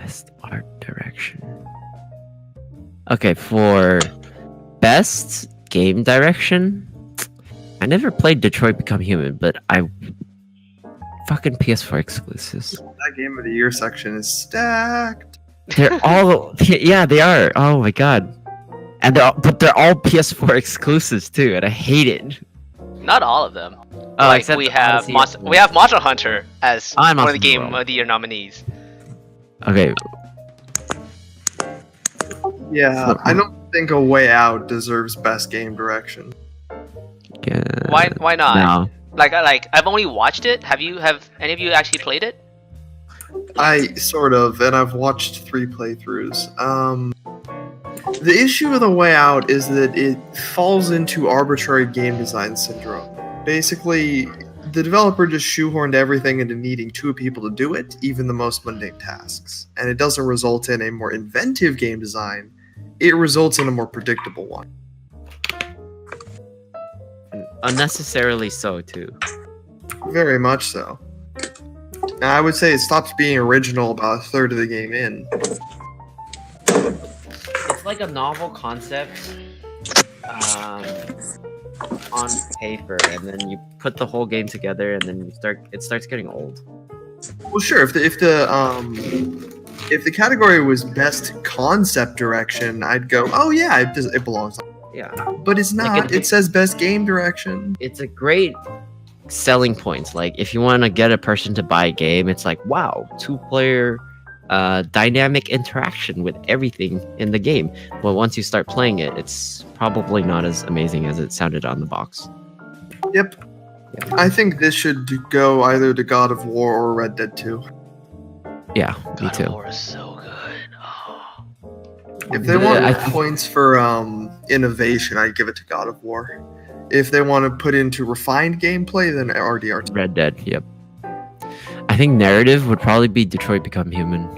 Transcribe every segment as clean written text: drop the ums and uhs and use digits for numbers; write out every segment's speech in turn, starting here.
Best art direction. Okay, for best game direction, I never played Detroit Become Human, but I fucking PS4 exclusives. That Game of the Year section is stacked. They're all yeah, they are. Oh my god, and they're all PS4 exclusives too, and I hate it. Not all of them. Oh, Like we have Monster Hunter as one of the Game of the Year nominees. Okay. Yeah, I don't think A Way Out deserves best game direction. Yeah. Why not? No. Like I've only watched it. Have any of you actually played it? I sort of, and I've watched 3 playthroughs. The issue with A Way Out is that it falls into arbitrary game design syndrome. Basically, the developer just shoehorned everything into needing 2 people to do it, even the most mundane tasks. And it doesn't result in a more inventive game design, it results in a more predictable one. Unnecessarily so, too. Very much so. And I would say it stops being original about a third of the game in. It's like a novel concept on paper, and then you put the whole game together, and then it starts getting old. Well, sure. If the category was best concept direction, I'd go, oh yeah, it belongs. Yeah, but it's not. Like it says best game direction. It's a great selling point. Like if you want to get a person to buy a game, it's like, wow, 2-player dynamic interaction with everything in the game. But once you start playing it, it's probably not as amazing as it sounded on the box. Yep. Yeah. I think this should go either to God of War or Red Dead 2. Yeah, me too. God of War is so good. Oh. If they want points for innovation, I'd give it to God of War. If they want to put into refined gameplay, then RDR2. Red Dead, yep. I think narrative would probably be Detroit Become Human.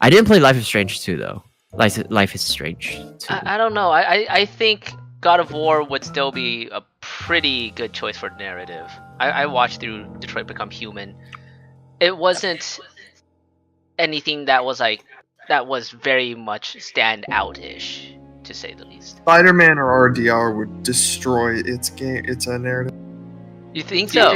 I didn't play Life is Strange 2 though. Life is Strange 2. I don't know. I think God of War would still be a pretty good choice for narrative. I watched through Detroit Become Human. It wasn't anything that was very much stand out-ish, to say the least. Spider-Man or RDR would destroy its game. It's a narrative. You think so?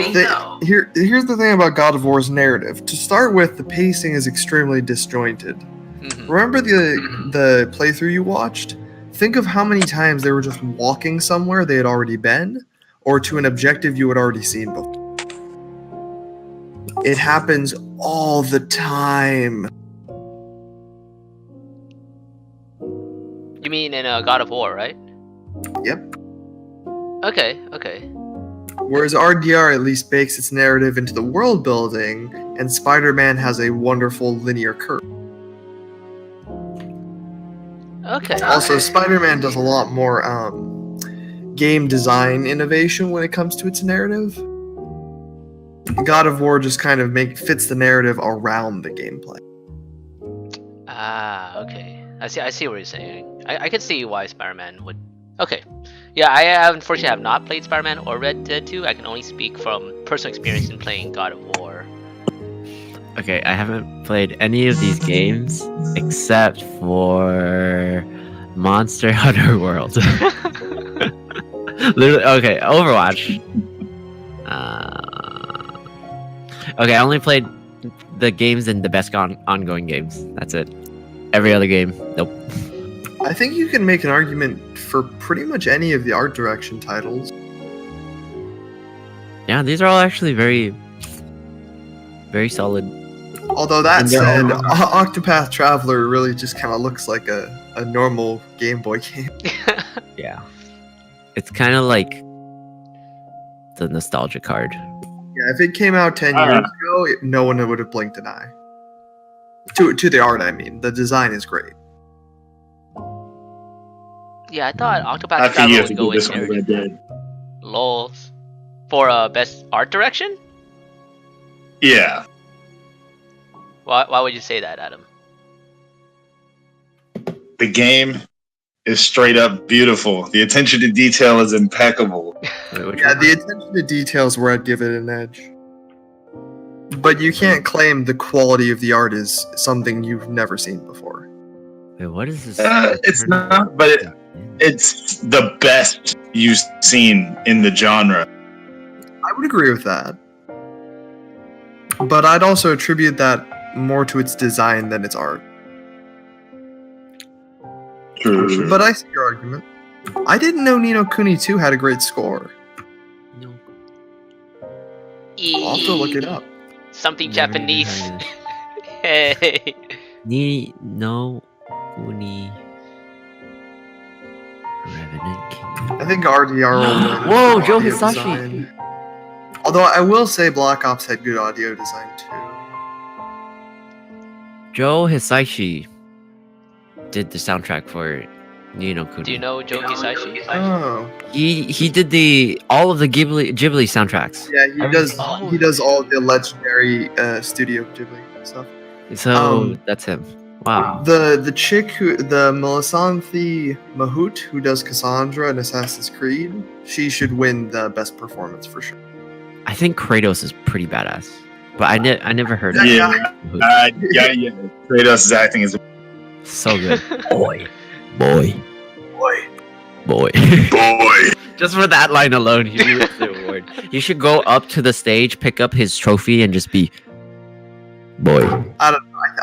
Here's the thing about God of War's narrative. To start with, the pacing is extremely disjointed. Mm-hmm. Remember the playthrough you watched? Think of how many times they were just walking somewhere they had already been, or to an objective you had already seen before. It happens all the time. You mean in God of War, right? Yep. Okay. Whereas RDR at least bakes its narrative into the world building, and Spider-Man has a wonderful linear curve. Okay. Also, Spider-Man does a lot more game design innovation when it comes to its narrative. God of War just kind of fits the narrative around the gameplay. Ah, okay. I see what you're saying. I can see why Spider-Man would. Okay. Yeah, I unfortunately have not played Spider-Man or Red Dead 2. I can only speak from personal experience in playing God of War. Okay, I haven't played any of these games except for Monster Hunter World. Literally, okay, Overwatch. Okay, I only played the games in the best ongoing games. That's it. Every other game, nope. I think you can make an argument for pretty much any of the art direction titles. Yeah, these are all actually very, very solid. Although that said, Octopath Traveler really just kind of looks like a normal Game Boy game. Yeah. It's kind of like the nostalgia card. Yeah, if it came out 10 years ago, no one would have blinked an eye. To the art, I mean. The design is great. Yeah, I thought Octopath Traveler would go in there. Lols. For best art direction? Yeah. Why would you say that, Adam? The game is straight up beautiful. The attention to detail is impeccable. Yeah, the attention to details where I'd give it an edge. But you can't claim the quality of the art is something you've never seen before. Wait, what is this? It's not, but it's the best you've seen in the genre. I would agree with that. But I'd also attribute that more to its design than its art. True. But I see your argument. I didn't know Ni no Kuni 2 had a great score. No. I'll have to look it up. Something Never Japanese. heard of this. Hey. Ni no Kuni Revenant King. I think RDR will win. Whoa, for Joe audio Hisashi. design. Although I will say Black Ops had good audio design too. Joe Hisaishi did the soundtrack for Ni no Kuni. Do you know Joe Hisaishi? Oh, He did all of the Ghibli soundtracks. yeah, he does. Oh. He does all the legendary Studio Ghibli stuff. So that's him. Wow. The chick the Melisanthe Mahout who does Cassandra in Assassin's Creed, she should win the best performance for sure. I think Kratos is pretty badass, but I never heard of Yeah. him. Yeah. Kratos' acting is So good. Boy. Boy. Boy. Just for that line alone, he deserves the award. You should go up to the stage, pick up his trophy, and just be boy.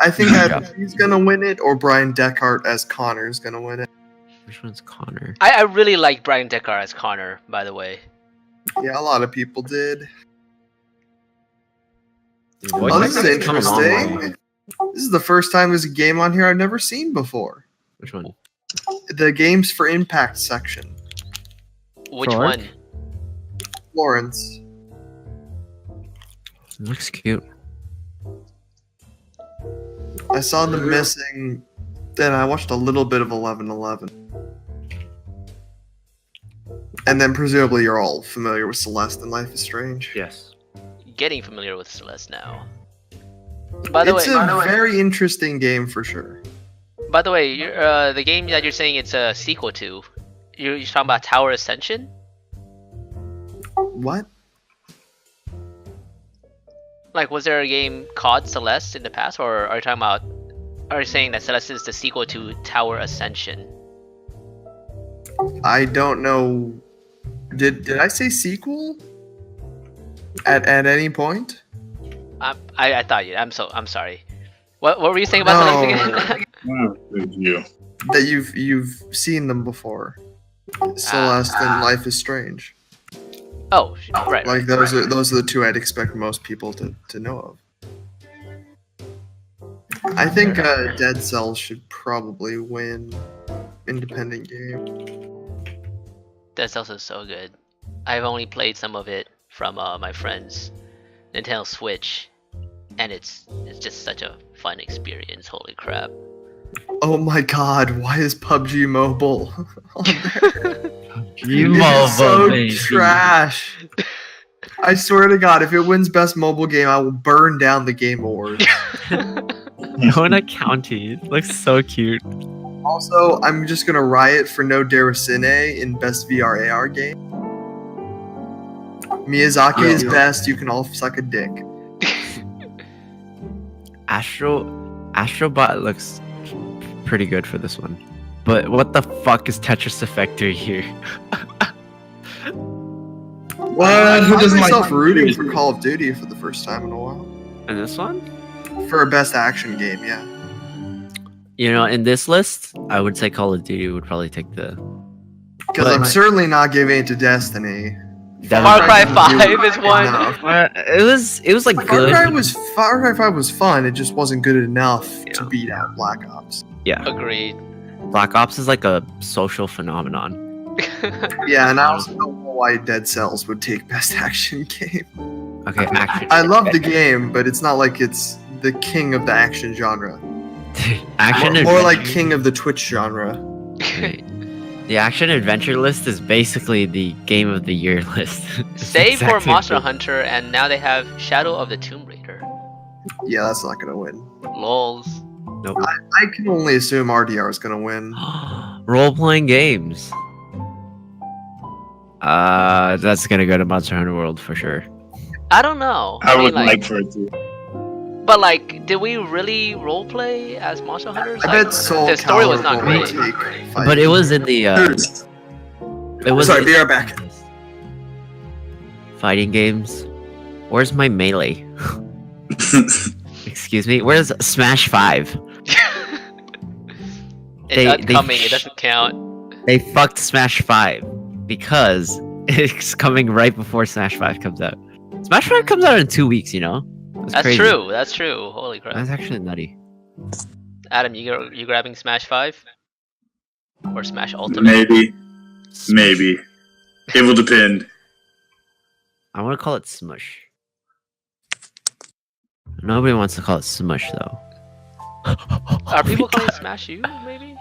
I think that he's gonna win it, or Brian Deckard as Connor is gonna win it. Which one's Connor? I really like Brian Deckard as Connor, by the way. Yeah, a lot of people did. His Oh, voice this is has come a long interesting. way. This is the first time there's a game on here I've never seen before. Which one? The Games for Impact section. Which Clark? one? Lawrence. It looks cute. I saw the missing. Then I watched a little bit of 1111. And then presumably you're all familiar with Celeste and Life is Strange. Yes. Getting familiar with Celeste now. By the It's way, a very interesting game for sure. the game that you're saying it's a sequel to, you're talking about Tower Ascension? What? Like, was there a game called Celeste in the past, or are you saying that Celeste is the sequel to Tower Ascension? I don't know. Did I say sequel? At any point? I thought you. I'm sorry. What were you saying about Celeste again? you. That you've seen them before. Celeste and Life is Strange. Oh, right. Like those are the two I'd expect most people to know of. I think Dead Cells should probably win independent game. Dead Cells is so good. I've only played some of it from my friend's Nintendo Switch, and it's just such a fun experience. Holy crap! Oh my god, why is PUBG Mobile on there? You It's so baby. trash. I swear to God, if it wins Best Mobile Game, I will burn down the Game Awards. Kona County. It looks so cute. Also, I'm just gonna riot for No Derasine in Best VR AR Game. Miyazaki is best. You can all suck a dick. Astrobot looks pretty good for this one. But what the fuck is Tetris Effector here? What? I Who found doesn't myself like rooting for Call of Duty for the first time in a while. And this one? For a best action game, yeah. You know, in this list, I would say Call of Duty would probably take the. Because But- I'm certainly not giving it to Destiny. Far Cry Devil 5 May Cry is one. No. It was like Far good. Cry 5 was fun. It just wasn't good enough to Yeah. beat out Black Ops. Yeah, Agreed. Black Ops is like a social phenomenon. Yeah, and I also don't know why Dead Cells would take best action game. Okay, action. I love the game, but it's not like it's the king of the action genre. action More like adventure- king of the Twitch genre. Wait. The action adventure list is basically the game of the year list. It's Save for exactly Monster the- Hunter, and now they have Shadow of the Tomb Raider. Yeah, that's not gonna win. Lols. Nope. I can only assume RDR is gonna win. Role-playing games. That's gonna go to Monster Hunter World for sure. I don't know. I mean, would like for it to. But like, did we really roleplay as Monster Hunters? I Like, bet Soul the story was not Calibur will great. take But it was in the it was Sorry, be right back. fighting games. Where's my melee? Excuse me. Where's Smash 5? It's upcoming. It doesn't count. They fucked Smash 5 because it's coming right before Smash 5 comes out. Smash 5 comes out in 2 weeks, you know? That's crazy. true. That's true. Holy crap. That's actually nutty. Adam, you grabbing Smash 5? Or Smash Ultimate? Maybe. It will depend. I want to call it Smush. Nobody wants to call it Smush, though. Are people calling it Smash U, maybe?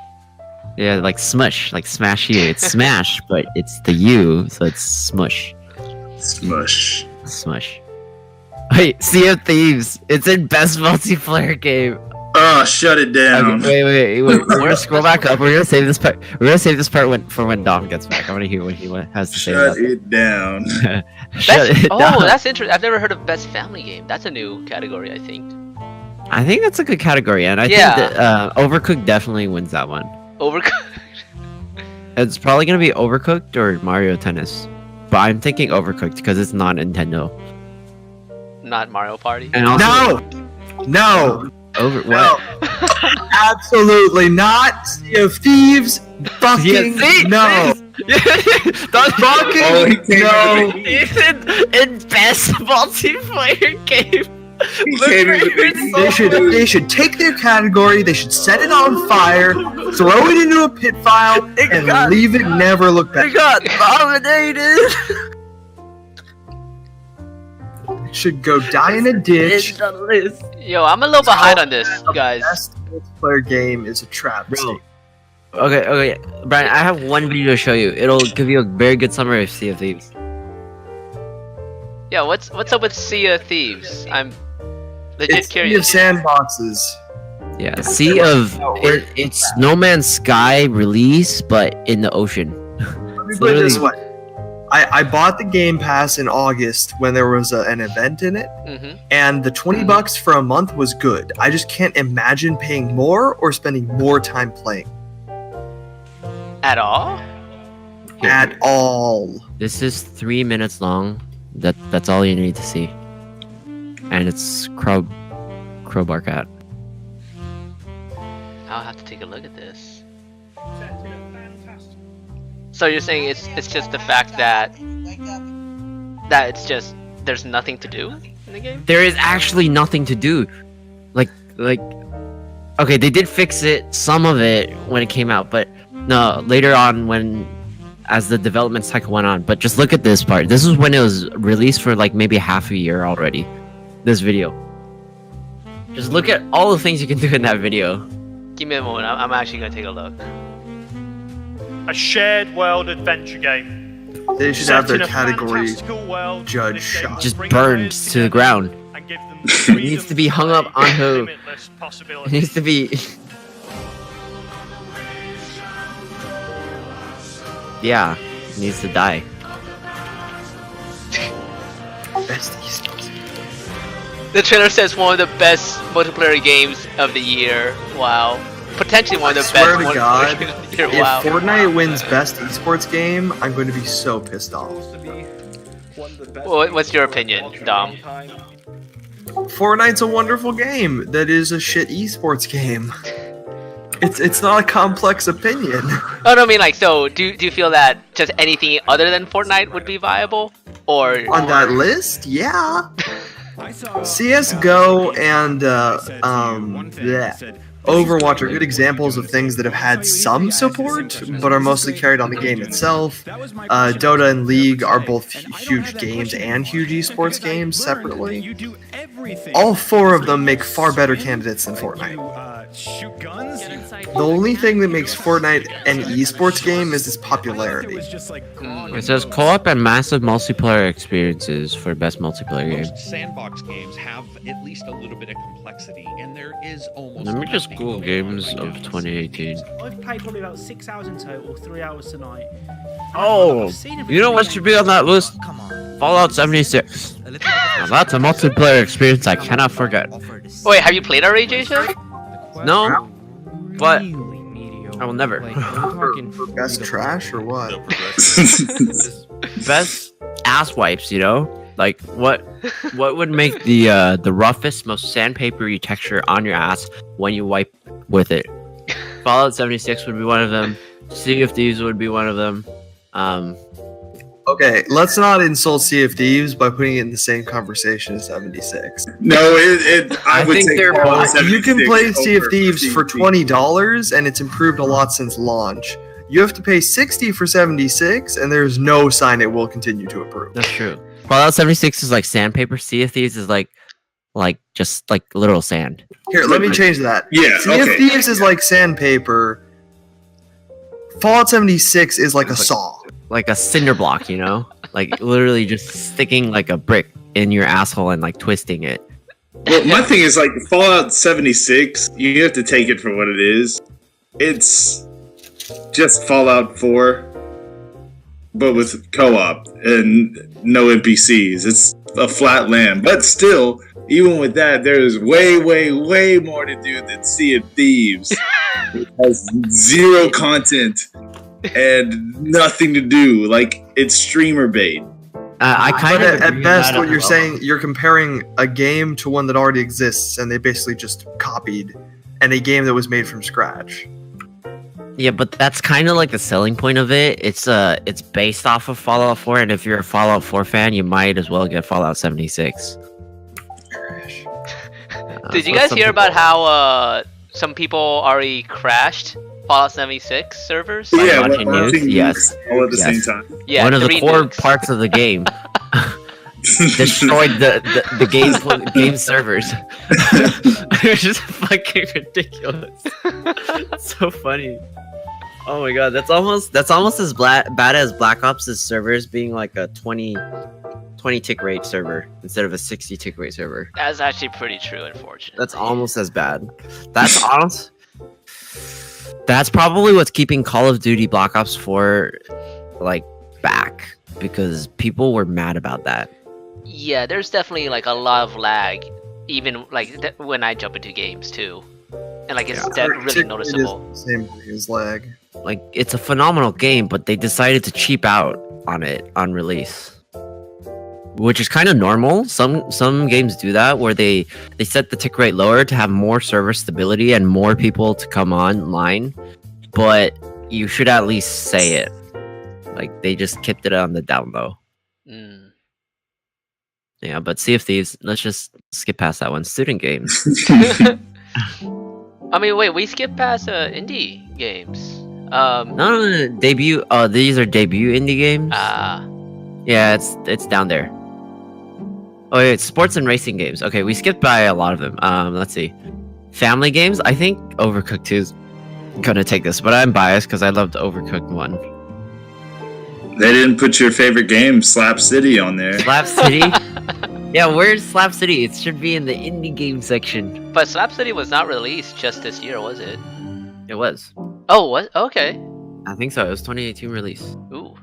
Yeah, like Smush, like Smash U. It's Smash, but it's the U, so it's Smush. Smush. Smush. Wait, Sea of Thieves. It's in best multiplayer game. Oh, shut it down. Okay, wait. We're gonna scroll back up. We're gonna save this part. We're gonna save this part for when Dom gets back. I want to hear what he has to say. Shut it down. Shut it down. That's interesting. I've never heard of best family game. That's a new category, I think. I think that's a good category, and I think that Overcooked definitely wins that one. Overcooked. It's probably gonna be Overcooked or Mario Tennis, but I'm thinking Overcooked because it's not Nintendo. Not Mario Party. And also, No! what? No! Absolutely not! Sea of Thieves! Fucking no! Oh, he came No! in best multiplayer game. They should take their category, they should set it on fire, throw it into a pit file, and leave it never look back. They got nominated. Should go die in a ditch. the list. Yo, I'm a little behind on this, guys. Best multiplayer game is a travesty. Bro. Okay, Brian. I have one video to show you. It'll give you a very good summary of Sea of Thieves. Yeah, what's up with Sea of Thieves? I'm legit It's curious. Sea of Sandboxes. Yeah, it's No Man's Sky release, but in the ocean. Let me put it this way. I bought the Game Pass in August when there was an event in it, and the $20 for a month was good. I just can't imagine paying more or spending more time playing. At all? At all. This is 3 minutes long. That's all you need to see. And it's Crowbar Cat. I'll have to take a look at this. So you're saying it's just the fact that it's just there's nothing to do in the game? There is actually nothing to do. Like okay, they did fix it, some of it when it came out, but no, later on as the development cycle went on. But just look at this part. This is when it was released for like maybe half a year already. This video. Just look at all the things you can do in that video. Give me a moment. I'm actually gonna take a look. A shared world adventure game. They should Set have their in a category fantastical world, judge this game shot. Just brings burned players to the together ground. and give them It needs to be freedom hung up on play, who? limitless It possibilities. needs to be. Yeah, it needs to die. Best esports. The trailer says one of the best multiplayer games of the year. Wow. Potentially one of the Swear best to God, multiplayer games of the year. if Wow. Fortnite wins best esports game, I'm going to be so pissed off. What's your opinion, Dom? Fortnite's a wonderful game that is a shit esports game. It's not a complex opinion. Oh no, I mean like, so do you feel that just anything other than Fortnite would be viable, or On that list, yeah. CS:GO and Overwatch are good examples of things that have had some support, but are mostly carried on the game itself. Dota and League are both huge games and huge esports games separately. All four of them make far better candidates than Fortnite. The only thing that makes Fortnite an esports game is its popularity. It says co-op and massive multiplayer experiences for best multiplayer game. Most sandbox games have at least a little bit of complexity, and there is almost. Let me just nothing Google going games on of right now. 2018. I've played probably about 6 hours in total, 3 hours tonight. Oh, I've seen you know what should be on that list? Come on. Fallout 76. Now that's a multiplayer experience I cannot forget. Wait, have you played already, Jason? No, but I will never. For best trash or what? No progress. Best ass wipes, you know? Like what would make the roughest, most sandpapery texture on your ass when you wipe with it? Fallout 76 would be one of them. Sea of Thieves would be one of them. Okay, let's not insult Sea of Thieves by putting it in the same conversation as 76. No, I would think take they're Fallout both- You can 76 play Sea of over Thieves for PvP. $20, and it's improved a lot since launch. You have to pay $60 for 76, and there's no sign it will continue to improve. That's true. Fallout 76 is like sandpaper. Sea of Thieves is like just like literal sand. Here, let me change that. Yeah, Sea of okay. Thieves is like sandpaper. Fallout 76 is like a saw. Like a cinder block, you know? Like literally just sticking like a brick in your asshole and like twisting it. Well, my thing is like Fallout 76. You have to take it for what it is. It's just Fallout 4, but with co-op and no NPCs. It's a flat land, but still, even with that, there is way, way, way more to do than Sea of Thieves. It has zero content and nothing to do. Like it's streamer bait. I kind But of at best, what you're saying, you're comparing a game to one that already exists, and they basically just copied, and a game that was made from scratch. Yeah, but that's kind of like the selling point of it. It's based off of Fallout 4, and if you're a Fallout 4 fan, you might as well get Fallout 76. Did you guys hear about how some people already crashed Fallout 76 servers? Yeah, Yeah, watching watching news? news Yes. all at the Yes. same time. Yeah, One of the 3 core nukes. parts of the game destroyed the game servers. It was just fucking ridiculous. It's so funny. Oh my god, that's almost as bad as Black Ops' servers being like a 20 tick rate server instead of a 60 tick rate server. That's actually pretty true, unfortunately. That's almost as bad. That's probably what's keeping Call of Duty Black Ops 4 like back, because people were mad about that. Yeah, there's definitely like a lot of lag, even like when I jump into games too, and like it's really noticeable. It is the same thing as lag. Like it's a phenomenal game, but they decided to cheap out on it on release, which is kind of normal. Some games do that, where they set the tick rate lower to have more server stability and more people to come online, but you should at least say it. Like they just kept it on the down low. Mm. Yeah, but Sea of Thieves, let's just skip past that one. Student games. I mean, wait, we skipped past indie games. No, debut. Oh, these are debut indie games. Yeah, it's down there. Oh, wait, sports and racing games. Okay, we skipped by a lot of them. Let's see. Family games. I think Overcooked 2 is gonna take this, but I'm biased because I loved Overcooked 1. They didn't put your favorite game, Slap City, on there. Slap City. Yeah, where's Slap City? It should be in the indie game section. But Slap City was not released just this year, was it? It was. Oh, what? Okay. I think so. It was 2018 release. Ooh.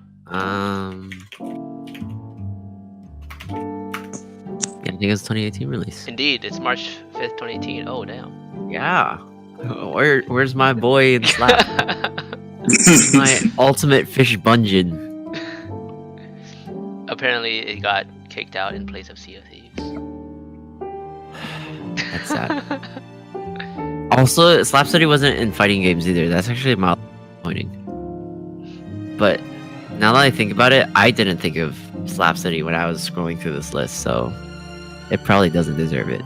Yeah, I think it was 2018 release. Indeed, it's March 5th, 2018. Oh, damn. Yeah. Where's my boy in Slap? My ultimate fish bungin. Apparently, it got kicked out in place of Sea of Thieves. That's sad. Also, Slap City wasn't in fighting games either. That's actually mild disappointing. But now that I think about it, I didn't think of Slap City when I was scrolling through this list, so it probably doesn't deserve it.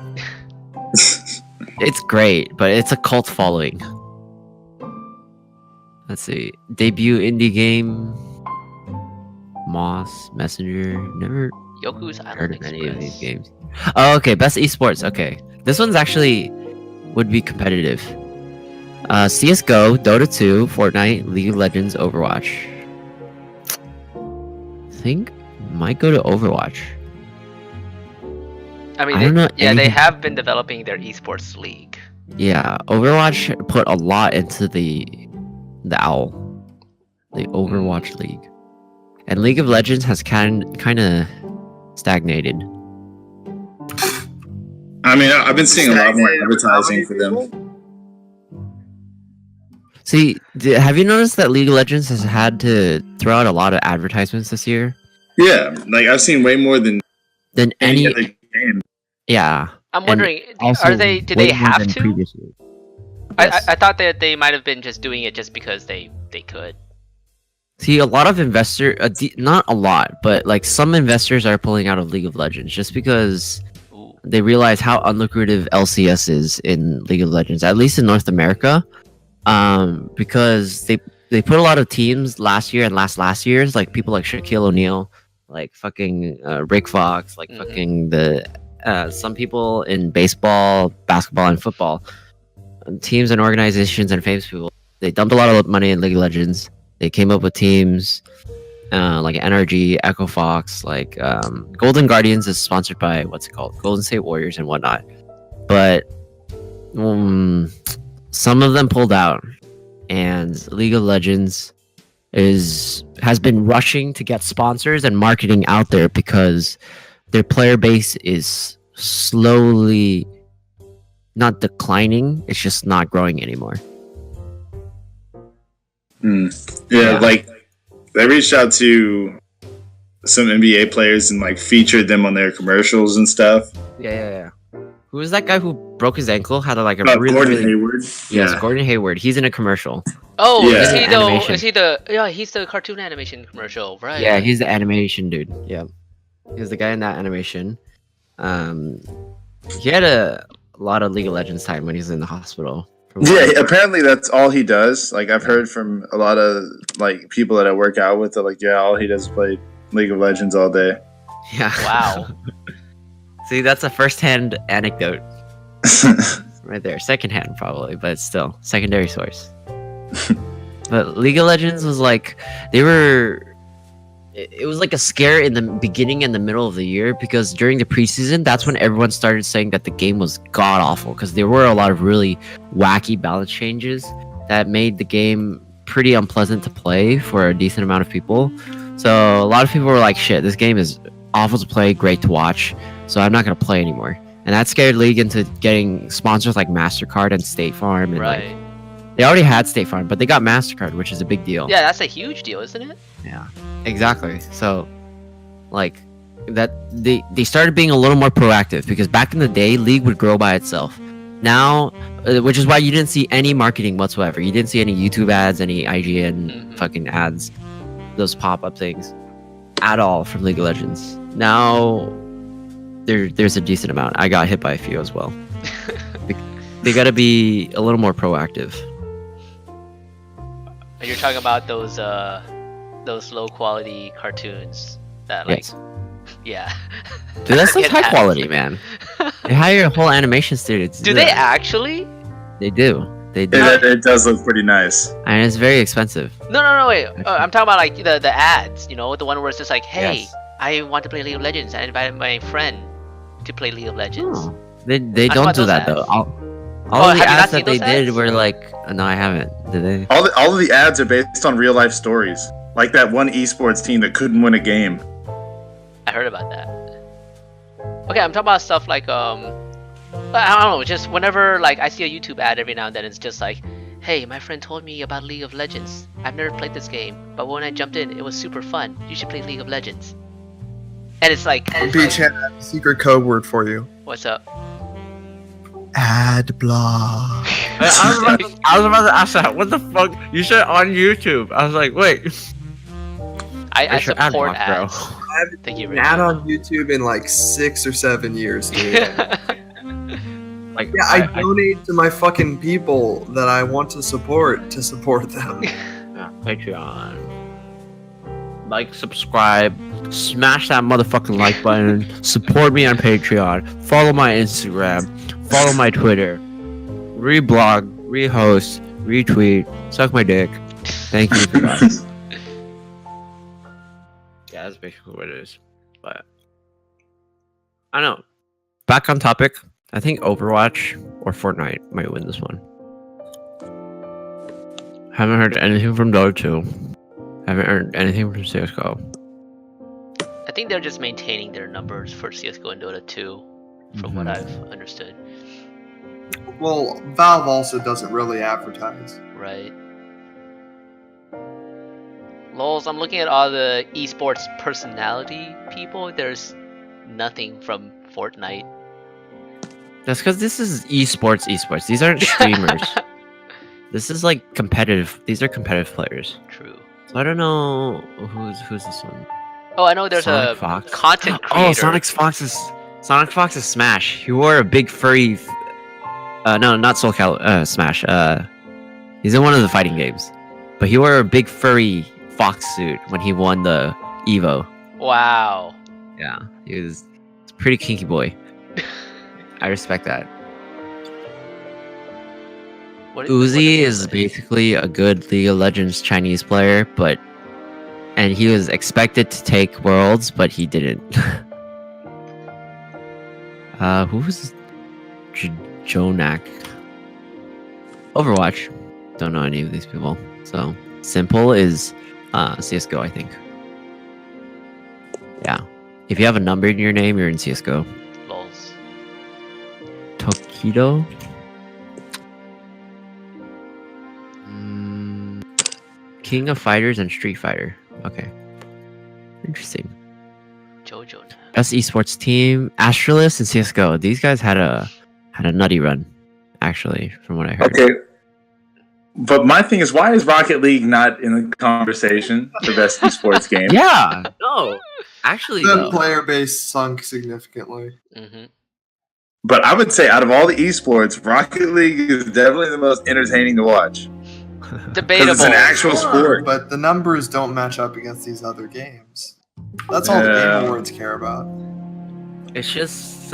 It's great, but it's a cult following. Let's see. Debut indie game. Moss, Messenger. Never Yoku's Island heard of any of these Express. games. Oh, okay. Best esports. Okay. This one's actually would be competitive. CSGO, Dota 2, Fortnite, League of Legends, Overwatch. I think might go to Overwatch. I mean, I don't know they anything- have been developing their esports league. Yeah, Overwatch put a lot into the OWL, the Overwatch League, and League of Legends has kind of stagnated. I mean, I've been seeing a lot more advertising for them. See, have you noticed that League of Legends has had to throw out a lot of advertisements this year? Yeah, like I've seen way more than Any other game. yeah. I'm And wondering, also did way they more have than to? previously. I Yes. thought that they might have been just doing it just because they could. See, a lot of not a lot, but like some investors are pulling out of League of Legends just because Ooh. they realize how unlucrative LCS is in League of Legends, at least in North America. Because they put a lot of teams last year and last year's, like people like Shaquille O'Neal, like fucking Rick Fox, like fucking the some people in baseball, basketball, and football, teams and organizations and famous people. They dumped a lot of money in League of Legends. They came up with teams like NRG, Echo Fox, like Golden Guardians is sponsored by what's it called, Golden State Warriors and whatnot. But some of them pulled out, and League of Legends has been rushing to get sponsors and marketing out there because their player base is slowly not declining, it's just not growing anymore. Yeah, like they reached out to some NBA players and like featured them on their commercials and stuff. Yeah. Who was that guy who broke his ankle? Had like a Gordon Hayward. Yes, Gordon Hayward. He's in a commercial. Oh, Yeah. is he the? Animation. Is he the? Yeah, he's the cartoon animation commercial, right? Yeah, he's the animation dude. Yeah, he was the guy in that animation. He had a lot of League of Legends time when he was in the hospital. Yeah, apparently that's all he does. Like I've heard from a lot of like people that I work out with. They're like, yeah, all he does is play League of Legends all day. Yeah. Wow. See, that's a first-hand anecdote right there. Second-hand probably, but still secondary source. But League of Legends was like it was like a scare in the beginning and the middle of the year, because during the preseason, that's when everyone started saying that the game was god awful, because there were a lot of really wacky balance changes that made the game pretty unpleasant to play for a decent amount of people. So a lot of people were like, shit, this game is awful to play, great to watch, so I'm not going to play anymore. And that scared League into getting sponsors like MasterCard and State Farm. And Right. like, they already had State Farm, but they got MasterCard, which is a big deal. Yeah, that's a huge deal, isn't it? Yeah, exactly. So, like, that they started being a little more proactive, because back in the day, League would grow by itself. Now, which is why you didn't see any marketing whatsoever. You didn't see any YouTube ads, any IGN fucking ads, those pop-up things at all from League of Legends. Now, there's a decent amount. I got hit by a few as well. They got to be a little more proactive. You're talking about those low quality cartoons that like Yes. yeah. Dude, that stuff's Get high ads. quality, man. They hire a whole animation studio to Do do they that. actually? They do. They do. It does look pretty nice. And it's very expensive. No, wait. I'm talking about like the ads, you know, the one where it's just like, hey, Yes. I want to play League of Legends. I invited my friend to play League of Legends. Oh, they How don't about do those that ads? though. All Oh, of the have you not ads seen that they those did ads? were like, no, I haven't. Did they? All of the ads are based on real life stories. Like that one esports team that couldn't win a game. I heard about that. Okay, I'm talking about stuff like I don't know, just whenever like I see a YouTube ad every now and then, it's just like, hey, my friend told me about League of Legends. I've never played this game, but when I jumped in, it was super fun. You should play League of Legends. And it's like, BChan, I have a secret code word for you. what's up? Ad block. I was about to ask that. What the fuck? You said on YouTube. I was like, wait. I Where's your ad support block, bro? ads. I haven't Thank you been very ad much. on YouTube in like 6 or 7 years, dude. Like, Yeah, I donate to my fucking people that I want to support them. yeah, Patreon. Like, subscribe, smash that motherfucking like button, support me on Patreon, follow my Instagram, follow my Twitter, reblog, rehost, retweet, suck my dick. Thank you for that. Yeah, that's basically what it is. But I don't know. Back on topic, I think Overwatch or Fortnite might win this one. Haven't heard anything from Dota 2. Haven't heard anything from CSGO. I think they're just maintaining their numbers for CSGO and Dota 2. from what Mhm. I've understood. Well, Valve also doesn't really advertise. Right. Lols, I'm looking at all the esports personality people. There's nothing from Fortnite. That's because this is esports. These aren't streamers. This is like competitive. These are competitive players. True. So I don't know who's this one. Oh, I know there's Sonic a Fox? content creator. Oh, Sonic Fox's Smash. He wore a big furry. No, not Soul Cal. Smash. He's in one of the fighting games, but he wore a big furry fox suit when he won the Evo. Wow. Yeah, he's a pretty kinky boy. I respect that. What Uzi does is it say? basically a good League of Legends Chinese player, and he was expected to take Worlds, but he didn't. Who's Jonak? Overwatch. Don't know any of these people. So Simple is CS:GO, I think. Yeah. If you have a number in your name, you're in CS:GO. Lols. Tokido. King of Fighters and Street Fighter. Okay. Interesting. Jojo. Best esports team, Astralis and CS:GO. These guys had a nutty run, actually, from what I heard. Okay. But my thing is, why is Rocket League not in the conversation for best esports game? Yeah. No. Actually, The though. player base sunk significantly. Mm-hmm. But I would say out of all the esports, Rocket League is definitely the most entertaining to watch. Because Debatable. it's an actual sport. But the numbers don't match up against these other games. That's all the Yeah. Game Awards care about. It's just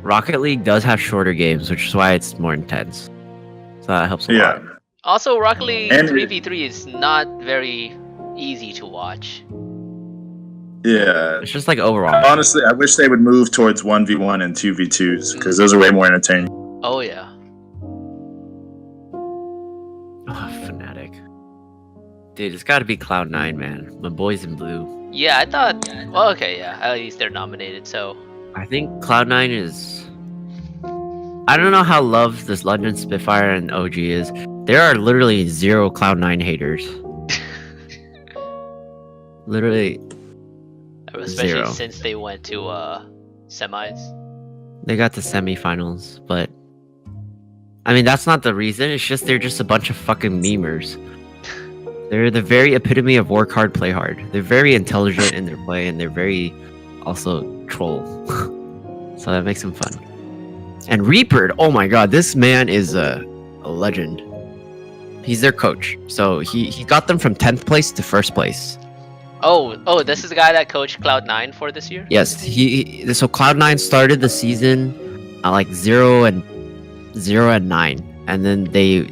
Rocket League does have shorter games, which is why it's more intense. So that helps a lot. Also, Rocket League And- 3v3 is not very easy to watch. Yeah. It's just like overall. Honestly, I wish they would move towards 1v1 and 2v2s because those are way more entertaining. Oh yeah. Oh, Fnatic. Dude, it's got to be Cloud9, man. My boys in blue. Yeah, I thought. Well, okay, yeah. At least they're nominated. So I think Cloud9 is. I don't know how loved this London Spitfire and OG is. There are literally 0 Cloud9 haters. Literally, especially 0. since they went to semis. they got to semifinals, but I mean that's not the reason. It's just they're just a bunch of fucking memers. They're the very epitome of work hard, play hard. They're very intelligent in their play, and they're very also troll. So that makes them fun. And Reaper, oh my god, this man is a legend. He's their coach. So he got them from 10th place to 1st place. Oh, this is the guy that coached Cloud9 for this year. Yes, so Cloud9 started the season at like 0 and 9, and then they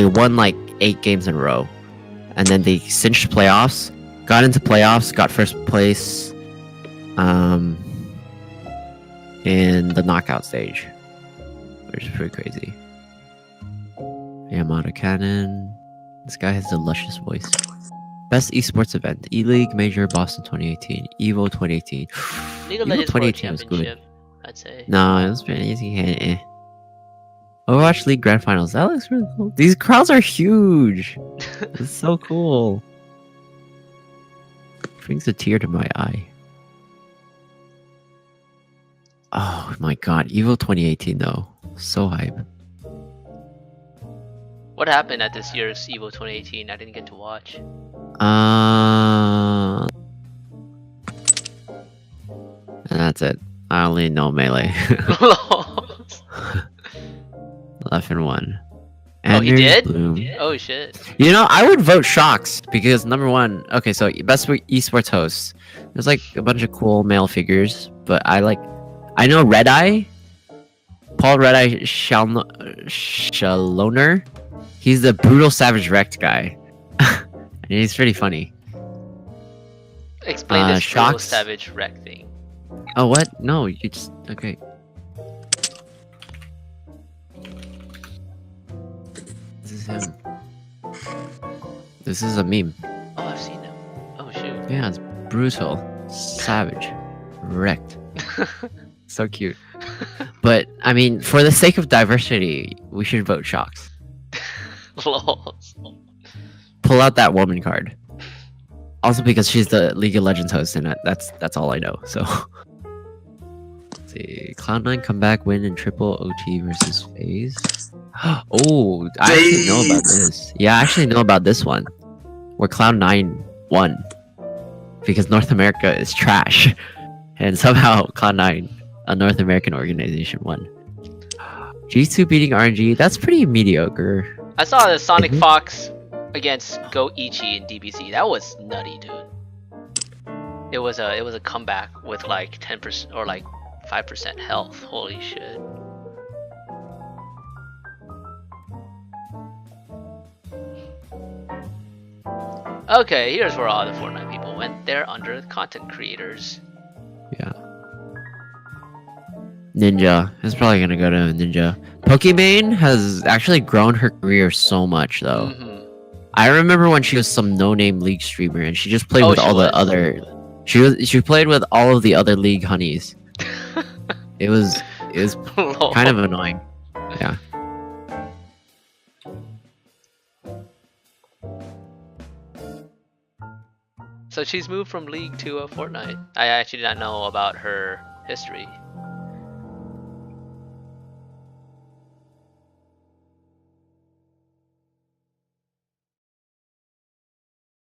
won like 8 games in a row, and then they cinched playoffs, got into playoffs, got 1st place, in the knockout stage, which is pretty crazy. Yamato Cannon, this guy has a luscious voice. Best esports event: E-League Major Boston 2018, Evo 2018. League of Evo Legends World 2018 was good. Championship, I'd say. No, it was pretty easy. Overwatch League Grand Finals. That looks really cool. These crowds are huge. It's so cool. Brings a tear to my eye. Oh my god, Evo 2018 though. So hype. What happened at this year's Evo 2018? I didn't get to watch. And that's it. I only know melee. Left and 1. Oh, he Anders did? Bloom. Oh shit. You know, I would vote Shocks because number 1. Okay, so best esports hosts. There's like a bunch of cool male figures, but I know Red Eye, Paul Red Eye Shaloner. He's the brutal savage wrecked guy, and he's pretty funny. Explain this Brutal Shocks. Savage wreck thing. Oh, what? No, you just okay. This is him. This is a meme. Oh, I've seen him. Oh shoot. Yeah, it's brutal, savage, wrecked. So cute. But I mean, for the sake of diversity, we should vote Shocks. Lol. Pull out that woman card. Also because she's the League of Legends host, and that's all I know. So, let's see, Cloud9 comeback win in triple OT versus FaZe. Oh, I actually know about this. Yeah, I actually know about this one, where Cloud9 won because North America is trash, and somehow Cloud9, a North American organization, won. G2 beating RNG. That's pretty mediocre. I saw the Sonic Mhm. Fox against Go Ichi in DBC. That was nutty, dude. It was a comeback with like 10% or like 5% health. Holy shit. Okay, here's where all the Fortnite people went. They're under content creators. Yeah. Ninja is probably gonna go to Ninja. Pokimane has actually grown her career so much, though. Mhm. I remember when she was some no-name League streamer, and she just played Oh, with she all was. the other. She played with all of the other League honeys. It was Lol. kind of annoying. Yeah. So she's moved from League to Fortnite. I actually did not know about her history.